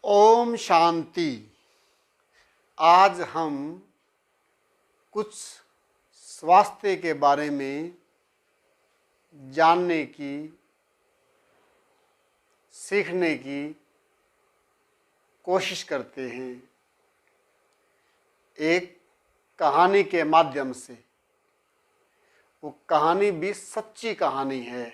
ओम शांति। आज हम कुछ स्वास्थ्य के बारे में जानने की, सीखने की कोशिश करते हैं एक कहानी के माध्यम से। वो कहानी भी सच्ची कहानी है।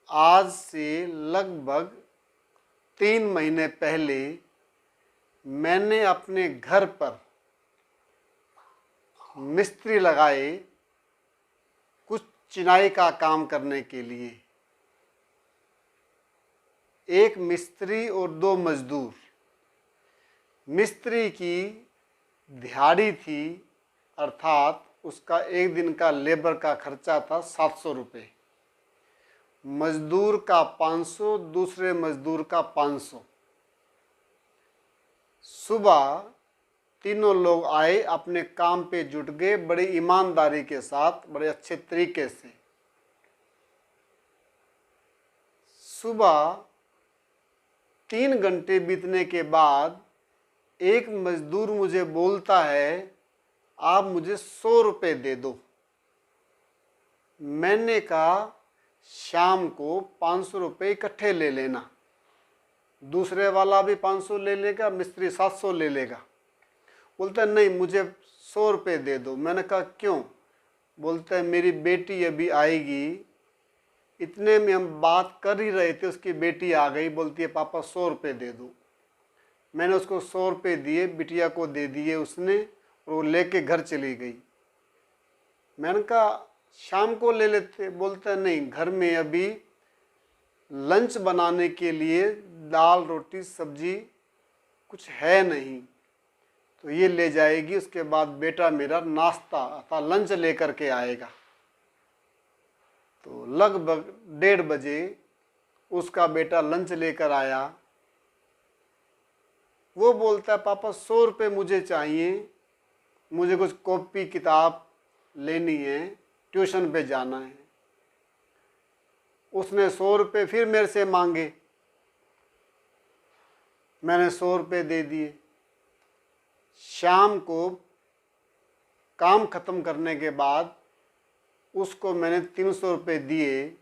आज से लगभग 3 महीने पहले मैंने अपने घर पर मिस्त्री लगाए कुछ चिनाई का काम करने के लिए। एक मिस्त्री और 2 मजदूर। मिस्त्री की दिहाड़ी थी, अर्थात उसका एक दिन का लेबर का खर्चा था 700 रुपये। मजदूर का 500, दूसरे मजदूर का 500। सुबह तीनों लोग आए, अपने काम पे जुट गए बड़ी ईमानदारी के साथ, बड़े अच्छे तरीके से। सुबह 3 घंटे बीतने के बाद एक मजदूर मुझे बोलता है, आप मुझे 100 रुपये दे दो। मैंने कहा, शाम को 500 रुपये इकट्ठे ले लेना, दूसरे वाला भी 500 ले लेगा, मिस्त्री 700 ले लेगा। बोलता है नहीं, मुझे 100 रुपये दे दो। मैंने कहा क्यों? बोलता है मेरी बेटी अभी आएगी। इतने में हम बात कर ही रहे थे, उसकी बेटी आ गई, बोलती है पापा 100 रुपये दे दो। मैंने उसको 100 रुपये दिए, बिटिया को दे दिए उसने, और वो लेके घर चली गई। मैंने कहा शाम को ले लेते। बोलता है नहीं, घर में अभी लंच बनाने के लिए दाल रोटी सब्जी कुछ है नहीं, तो ये ले जाएगी। उसके बाद बेटा मेरा नाश्ता अथवा लंच लेकर के आएगा। तो लगभग 1:30 बजे उसका बेटा लंच लेकर आया। वो बोलता है पापा 100 रुपये मुझे चाहिए, मुझे कुछ कॉपी किताब लेनी है, ट्यूशन पे जाना है। उसने 100 रुपये फिर मेरे से मांगे। मैंने 100 रुपये दे दिए। शाम को काम ख़त्म करने के बाद उसको मैंने 300 रुपये दिए,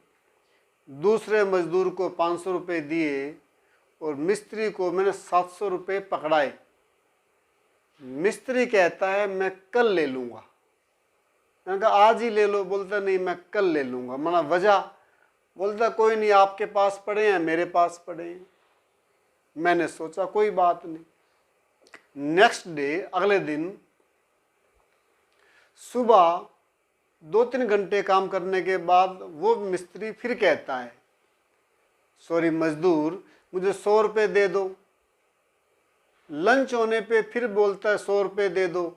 दूसरे मजदूर को 500 रुपये दिए, और मिस्त्री को मैंने 700 रुपये पकड़ाए। मिस्त्री कहता है मैं कल ले लूँगा। मैंने कहा आज ही ले लो। बोलता नहीं, मैं कल ले लूँगा। मना वजह? बोलता कोई नहीं, आपके पास पड़े हैं, मेरे पास पड़े हैं। मैंने सोचा कोई बात नहीं। नेक्स्ट डे, अगले दिन सुबह 2-3 घंटे काम करने के बाद वो मिस्त्री फिर कहता है, सॉरी मजदूर, मुझे 100 रुपये दे दो। लंच होने पे फिर बोलता है 100 रुपये दे दो।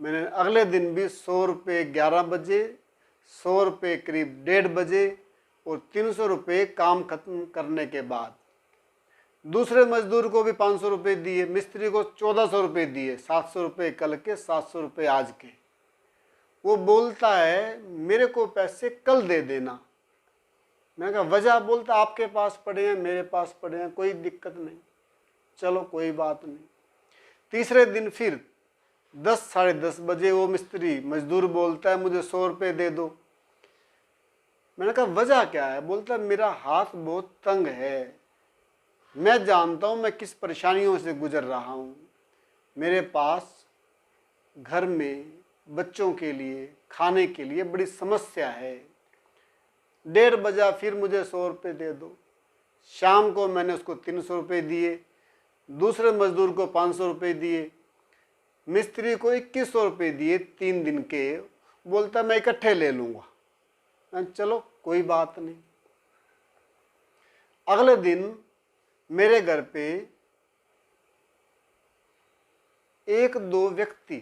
मैंने अगले दिन भी 100 रुपये 11 बजे, 100 रुपये करीब 1:30 बजे, और 300 रुपये काम खत्म करने के बाद दूसरे मजदूर को भी 500 रुपये दिए, मिस्त्री को 1400 रुपये दिए, 700 रुपये कल के, 700 रुपये आज के। वो बोलता है मेरे को पैसे कल दे देना। मैं कहा वजह? बोलता आपके पास पड़े हैं, मेरे पास पड़े हैं, कोई दिक्कत नहीं, चलो कोई बात नहीं। तीसरे दिन फिर 10 साढ़े 10 बजे वो मिस्त्री मजदूर बोलता है मुझे 100 रुपये दे दो। मैंने कहा वजह क्या है? बोलता है मेरा हाथ बहुत तंग है, मैं जानता हूँ मैं किस परेशानियों से गुजर रहा हूँ। मेरे पास घर में बच्चों के लिए खाने के लिए बड़ी समस्या है। 1:30 बजा फिर मुझे 100 रुपये दे दो। शाम को मैंने उसको 300 रुपये दिए, दूसरे मजदूर को 500 रुपये दिए, मिस्त्री को 2100 रुपये दिए 3 दिन के। बोलता मैं इकट्ठे ले लूँगा। चलो कोई बात नहीं। अगले दिन मेरे घर पे 1-2 व्यक्ति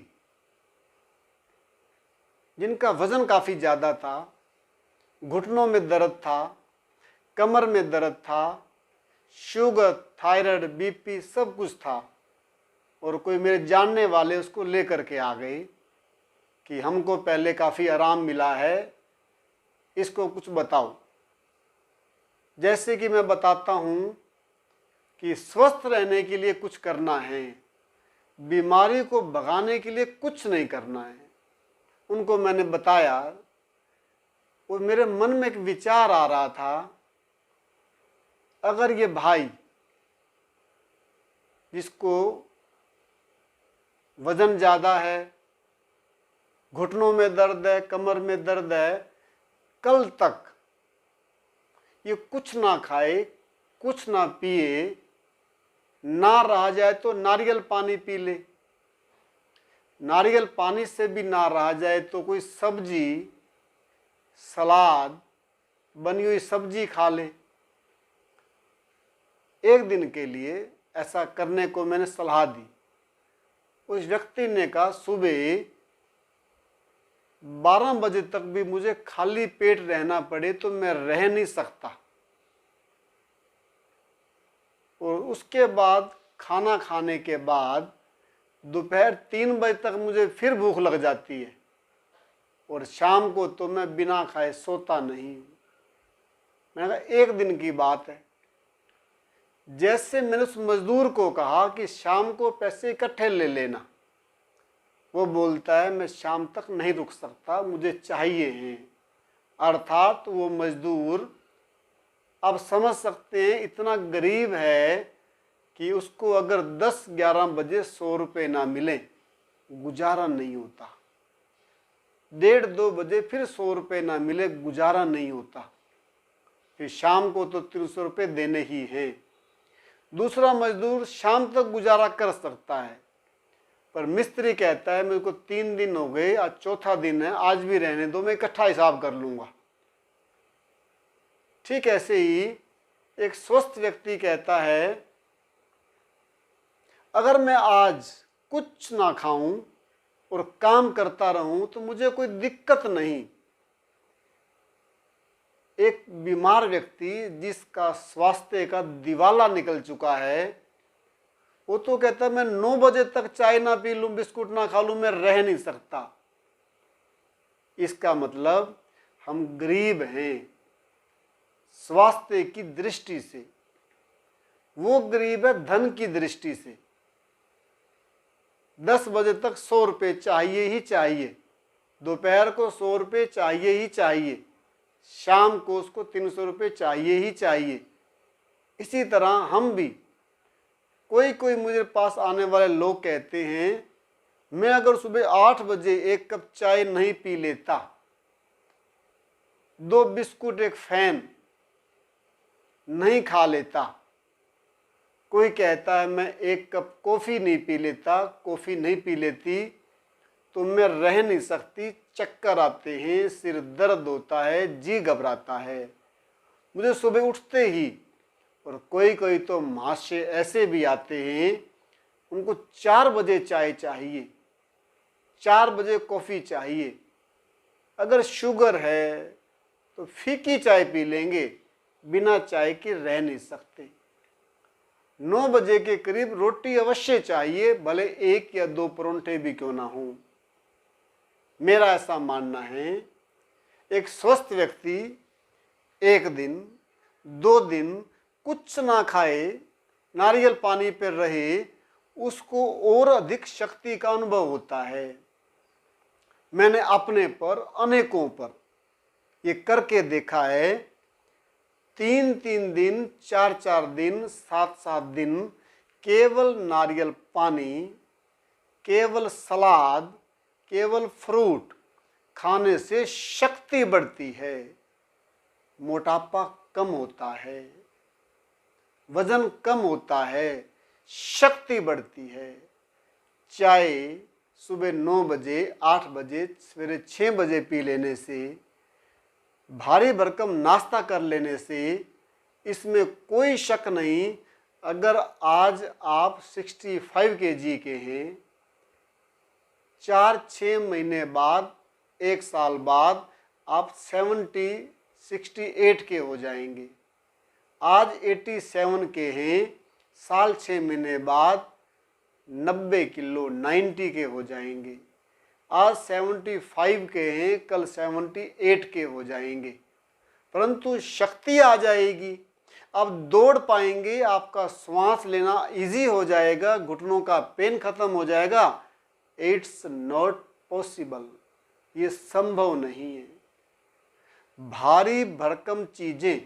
जिनका वजन काफ़ी ज़्यादा था, घुटनों में दर्द था, कमर में दर्द था, शुगर, थायराइड, बीपी सब कुछ था, और कोई मेरे जानने वाले उसको लेकर के आ गए कि हमको पहले काफ़ी आराम मिला है, इसको कुछ बताओ। जैसे कि मैं बताता हूँ, कि स्वस्थ रहने के लिए कुछ करना है, बीमारी को भगाने के लिए कुछ नहीं करना है। उनको मैंने बताया, वो मेरे मन में एक विचार आ रहा था, अगर ये भाई जिसको वजन ज़्यादा है, घुटनों में दर्द है, कमर में दर्द है, कल तक ये कुछ ना खाए, कुछ ना पिए, ना रहा जाए तो नारियल पानी पी ले, नारियल पानी से भी ना रहा जाए तो कोई सब्जी, सलाद, बनी हुई सब्जी खा ले। एक दिन के लिए ऐसा करने को मैंने सलाह दी। उस व्यक्ति ने कहा सुबह 12 बजे तक भी मुझे खाली पेट रहना पड़े तो मैं रह नहीं सकता, और उसके बाद खाना खाने के बाद दोपहर 3 बजे तक मुझे फिर भूख लग जाती है, और शाम को तो मैं बिना खाए सोता नहीं। मैंने कहा एक दिन की बात है। जैसे मैंने उस मजदूर को कहा कि शाम को पैसे इकट्ठे ले लेना, वो बोलता है मैं शाम तक नहीं रुक सकता, मुझे चाहिए हैं। अर्थात वो मजदूर, आप समझ सकते हैं, इतना गरीब है कि उसको अगर 10-11 बजे 100 रुपये ना मिले गुजारा नहीं होता, 1:30-2 बजे फिर 100 रुपये ना मिले गुजारा नहीं होता, फिर शाम को तो 300 रुपये देने ही हैं। दूसरा मजदूर शाम तक गुजारा कर सकता है, पर मिस्त्री कहता है मेरे को 3 दिन हो गए, आज चौथा दिन है, आज भी रहने दो, मैं इकट्ठा हिसाब कर लूँगा। ठीक ऐसे ही एक स्वस्थ व्यक्ति कहता है अगर मैं आज कुछ ना खाऊं और काम करता रहूं तो मुझे कोई दिक्कत नहीं। एक बीमार व्यक्ति जिसका स्वास्थ्य का दिवाला निकल चुका है, वो तो कहता है मैं 9 बजे तक चाय ना पी लूं, बिस्कुट ना खा लूं, मैं रह नहीं सकता। इसका मतलब हम गरीब हैं स्वास्थ्य की दृष्टि से, वो गरीब है धन की दृष्टि से। 10 बजे तक 100 रुपये चाहिए ही चाहिए, दोपहर को 100 रुपये चाहिए ही चाहिए, शाम को उसको 300 रुपये चाहिए ही चाहिए। इसी तरह हम भी, कोई मुझे पास आने वाले लोग कहते हैं मैं अगर सुबह 8 बजे 1 कप चाय नहीं पी लेता, 2 बिस्कुट 1 फैन नहीं खा लेता, कोई कहता है मैं 1 कप कॉफ़ी नहीं पी लेता, कॉफ़ी नहीं पी लेती तो मैं रह नहीं सकती, चक्कर आते हैं, सिर दर्द होता है, जी घबराता है मुझे सुबह उठते ही। और कोई तो महाशय ऐसे भी आते हैं उनको 4 बजे चाय चाहिए, 4 बजे कॉफ़ी चाहिए। अगर शुगर है तो फीकी चाय पी लेंगे, बिना चाय के रह नहीं सकते। 9 बजे के करीब रोटी अवश्य चाहिए, भले 1 या 2 परोंठे भी क्यों ना हो। मेरा ऐसा मानना है एक स्वस्थ व्यक्ति 1 दिन 2 दिन कुछ ना खाए, नारियल पानी पर रहे, उसको और अधिक शक्ति का अनुभव होता है। मैंने अपने पर, अनेकों पर ये करके देखा है। 3-3 दिन, 4-4 दिन, 7-7 दिन केवल नारियल पानी, केवल सलाद, केवल फ्रूट खाने से शक्ति बढ़ती है, मोटापा कम होता है, वजन कम होता है, शक्ति बढ़ती है। चाय सुबह 9 बजे, 8 बजे, सवेरे 6 बजे पी लेने से, भारी भरकम नाश्ता कर लेने से, इसमें कोई शक नहीं, अगर आज आप 65 kg के हैं, 4-6 महीने बाद, 1 साल बाद आप 68 के हो जाएंगे। आज 87 के हैं, साल 6 महीने बाद 90 किलो 90 के हो जाएंगे। आज 75 के हैं, कल 78 के हो जाएंगे, परंतु शक्ति आ जाएगी। अब दौड़ पाएंगे, आपका श्वास लेना इजी हो जाएगा, घुटनों का पेन खत्म हो जाएगा। इट्स नॉट पॉसिबल, ये संभव नहीं है। भारी भरकम चीजें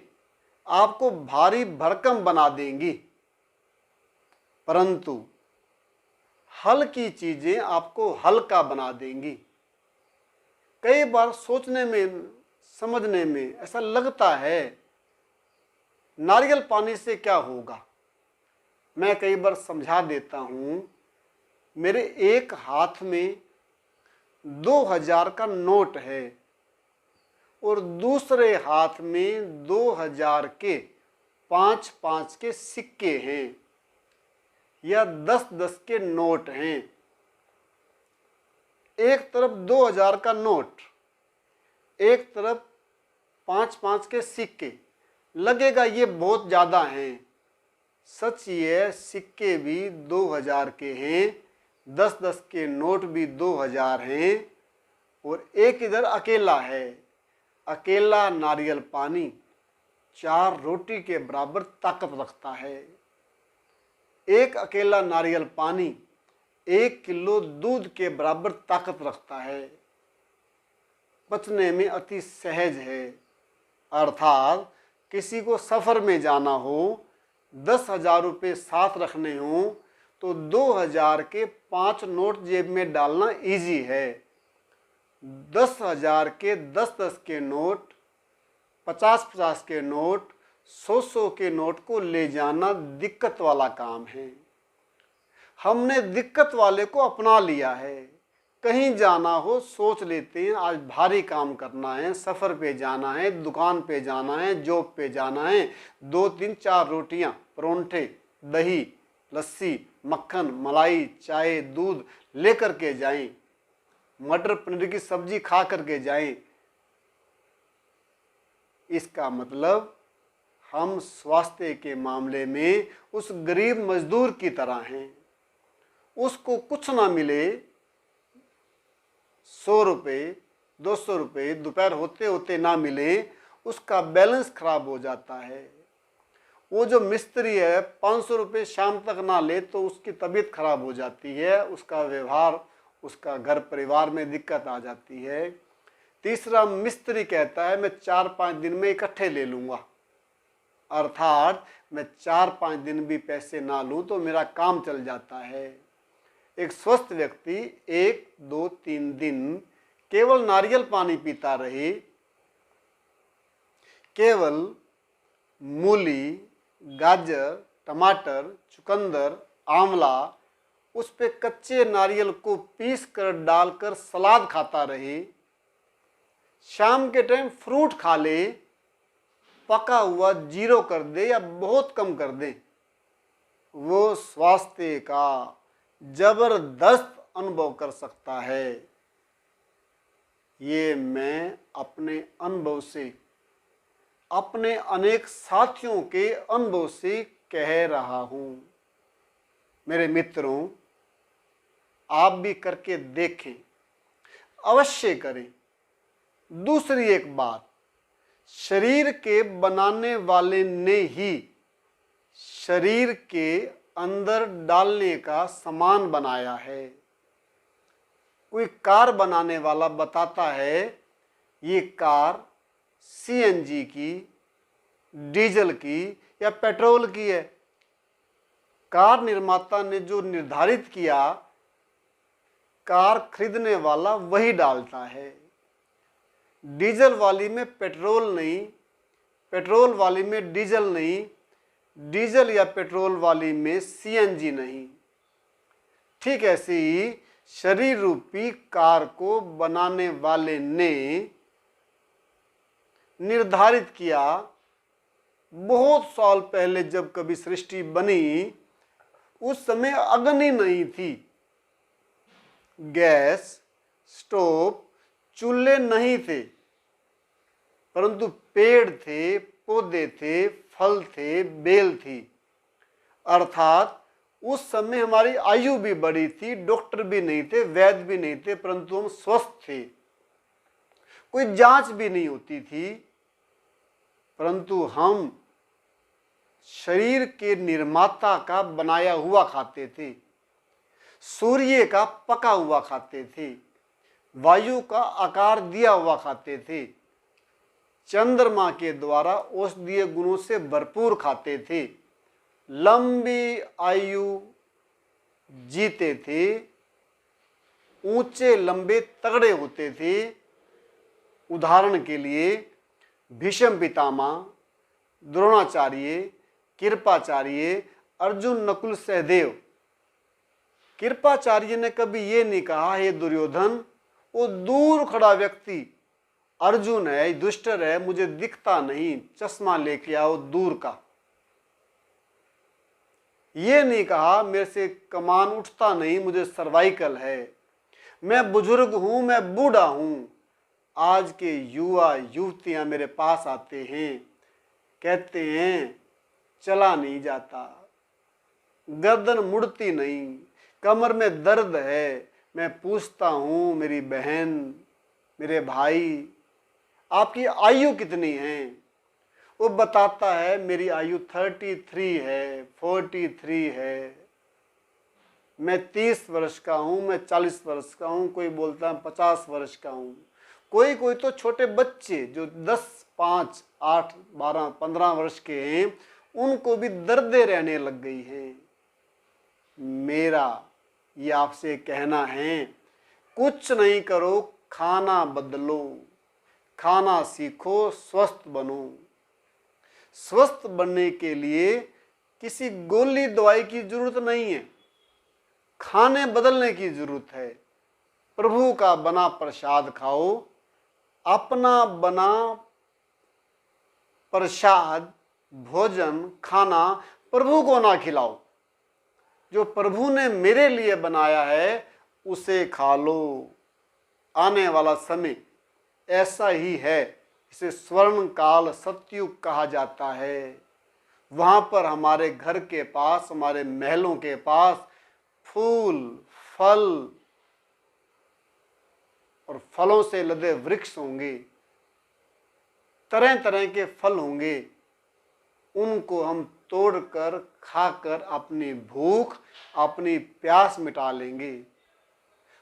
आपको भारी भरकम बना देंगी, परंतु हल्की चीजें आपको हल्का बना देंगी। कई बार सोचने में, समझने में ऐसा लगता है नारियल पानी से क्या होगा। मैं कई बार समझा देता हूं। मेरे एक हाथ में 2000 का नोट है और दूसरे हाथ में 2000 के 5-5 के सिक्के हैं या 10-10 के नोट हैं। एक तरफ 2000 का नोट, एक तरफ 5-5 के सिक्के, लगेगा ये बहुत ज़्यादा हैं। सच ये, सिक्के भी 2000 के हैं, 10-10 के नोट भी 2000 हैं और एक इधर अकेला है। अकेला नारियल पानी 4 रोटी के बराबर ताकत रखता है। एक अकेला नारियल पानी 1 किलो दूध के बराबर ताकत रखता है। पचने में अति सहज है। अर्थात किसी को सफ़र में जाना हो, 10,000 रुपये साथ रखने हो तो 2000 के 5 नोट जेब में डालना इजी है। 10,000 के 10-10 के नोट, 50-50 के नोट, 100-100 के नोट को ले जाना दिक्कत वाला काम है। हमने दिक्कत वाले को अपना लिया है। कहीं जाना हो सोच लेते हैं आज भारी काम करना है, सफ़र पे जाना है, दुकान पे जाना है, जॉब पे जाना है, 2-3-4 रोटियां, परोंठे, दही, लस्सी, मक्खन, मलाई, चाय, दूध लेकर के जाएं, मटर पनीर की सब्जी खा करके जाएं। इसका मतलब हम स्वास्थ्य के मामले में उस गरीब मजदूर की तरह हैं। उसको कुछ ना मिले, 100 रुपये, 200 रुपये दोपहर होते होते ना मिले, उसका बैलेंस खराब हो जाता है। वो जो मिस्त्री है 500 रुपये शाम तक ना ले तो उसकी तबीयत खराब हो जाती है, उसका व्यवहार, उसका घर परिवार में दिक्कत आ जाती है। तीसरा, मिस्त्री कहता है मैं 4-5 दिन में इकट्ठे ले लूँगा, अर्थात मैं 4-5 दिन भी पैसे ना लूँ तो मेरा काम चल जाता है। एक स्वस्थ व्यक्ति 1-2-3 दिन केवल नारियल पानी पीता रहे, केवल मूली, गाजर, टमाटर, चुकंदर, आंवला, उस पे कच्चे नारियल को पीस कर डालकर सलाद खाता रहे, शाम के टाइम फ्रूट खा ले, पका हुआ 0 कर दे या बहुत कम कर दे, वो स्वास्थ्य का जबरदस्त अनुभव कर सकता है। ये मैं अपने अनुभव से, अपने अनेक साथियों के अनुभव से कह रहा हूं। मेरे मित्रों, आप भी करके देखें, अवश्य करें। दूसरी एक बात, शरीर के बनाने वाले ने ही शरीर के अंदर डालने का सामान बनाया है। कोई कार बनाने वाला बताता है ये कार सीएनजी की, डीजल की या पेट्रोल की है। कार निर्माता ने जो निर्धारित किया, कार खरीदने वाला वही डालता है। डीजल वाली में पेट्रोल नहीं, पेट्रोल वाली में डीजल नहीं, डीजल या पेट्रोल वाली में सीएनजी नहीं। ठीक ऐसे ही शरीर रूपी कार को बनाने वाले ने निर्धारित किया। बहुत साल पहले जब कभी सृष्टि बनी, उस समय अग्नि नहीं थी, गैस, स्टोव, चूल्हे नहीं थे, परंतु पेड़ थे, पौधे थे, फल थे, बेल थी। अर्थात उस समय हमारी आयु भी बड़ी थी, डॉक्टर भी नहीं थे, वैद्य भी नहीं थे, परंतु हम स्वस्थ थे। कोई जांच भी नहीं होती थी, परंतु हम शरीर के निर्माता का बनाया हुआ खाते थे, सूर्य का पका हुआ खाते थे, वायु का आकार दिया हुआ खाते थे, चंद्रमा के द्वारा औषधीय गुणों से भरपूर खाते थे, लंबी आयु जीते थे, ऊंचे लंबे तगड़े होते थे। उदाहरण के लिए भीष्म पितामह, द्रोणाचार्य, कृपाचार्य, अर्जुन, नकुल, सहदेव। कृपाचार्य ने कभी ये नहीं कहा हे दुर्योधन, वो दूर खड़ा व्यक्ति अर्जुन है, दुष्टर है, मुझे दिखता नहीं, चश्मा लेके आओ दूर का। ये नहीं कहा मेरे से कमान उठता नहीं, मुझे सर्वाइकल है, मैं बुजुर्ग हूं, मैं बूढ़ा हूं। आज के युवा युवतियां मेरे पास आते हैं, कहते हैं चला नहीं जाता, गर्दन मुड़ती नहीं, कमर में दर्द है। मैं पूछता हूं मेरी बहन, मेरे भाई, आपकी आयु कितनी है? वो बताता है मेरी आयु 33 है, 43 है, मैं 30 वर्ष का हूं, मैं 40 वर्ष का हूं, कोई बोलता है 50 वर्ष का हूं। कोई कोई तो छोटे बच्चे जो 10, 5, 8, 12, 15 वर्ष के हैं, उनको भी दर्दें रहने लग गई हैं। मेरा ये आपसे कहना है, कुछ नहीं करो, खाना बदलो, खाना सीखो, स्वस्थ बनो। स्वस्थ बनने के लिए किसी गोली दवाई की जरूरत नहीं है, खाने बदलने की जरूरत है। प्रभु का बना प्रसाद खाओ, अपना बना प्रसाद, भोजन, खाना प्रभु को ना खिलाओ। जो प्रभु ने मेरे लिए बनाया है उसे खा लो। आने वाला समय ऐसा ही है, इसे स्वर्ण काल, सतयुग कहा जाता है। वहां पर हमारे घर के पास, हमारे महलों के पास फूल, फल और फलों से लदे वृक्ष होंगे, तरह तरह के फल होंगे। उनको हम तोड़कर खाकर अपनी भूख, अपनी प्यास मिटा लेंगे।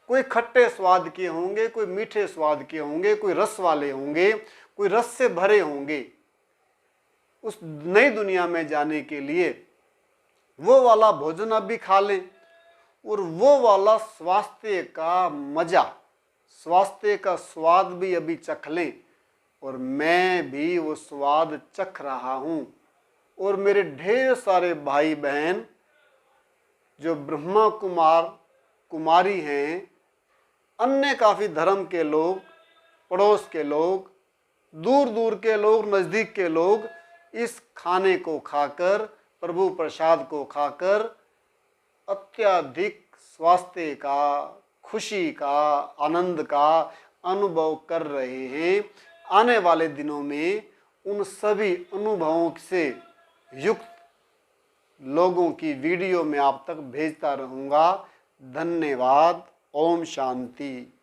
कोई खट्टे स्वाद के होंगे, कोई मीठे स्वाद के होंगे, कोई रस वाले होंगे, कोई रस से भरे होंगे। उस नई दुनिया में जाने के लिए वो वाला भोजन अब भी खा लें और वो वाला स्वास्थ्य का मजा, स्वास्थ्य का स्वाद भी अभी चख लें। और मैं भी वो स्वाद चख रहा हूं। और मेरे ढेर सारे भाई बहन जो ब्रह्मा कुमार कुमारी हैं, अन्य काफ़ी धर्म के लोग, पड़ोस के लोग, दूर दूर के लोग, नज़दीक के लोग इस खाने को खाकर, प्रभु प्रसाद को खाकर अत्यधिक स्वास्थ्य का, खुशी का, आनंद का अनुभव कर रहे हैं। आने वाले दिनों में उन सभी अनुभवों से युक्त लोगों की वीडियो मैं आप तक भेजता रहूँगा। धन्यवाद। ओम शांति।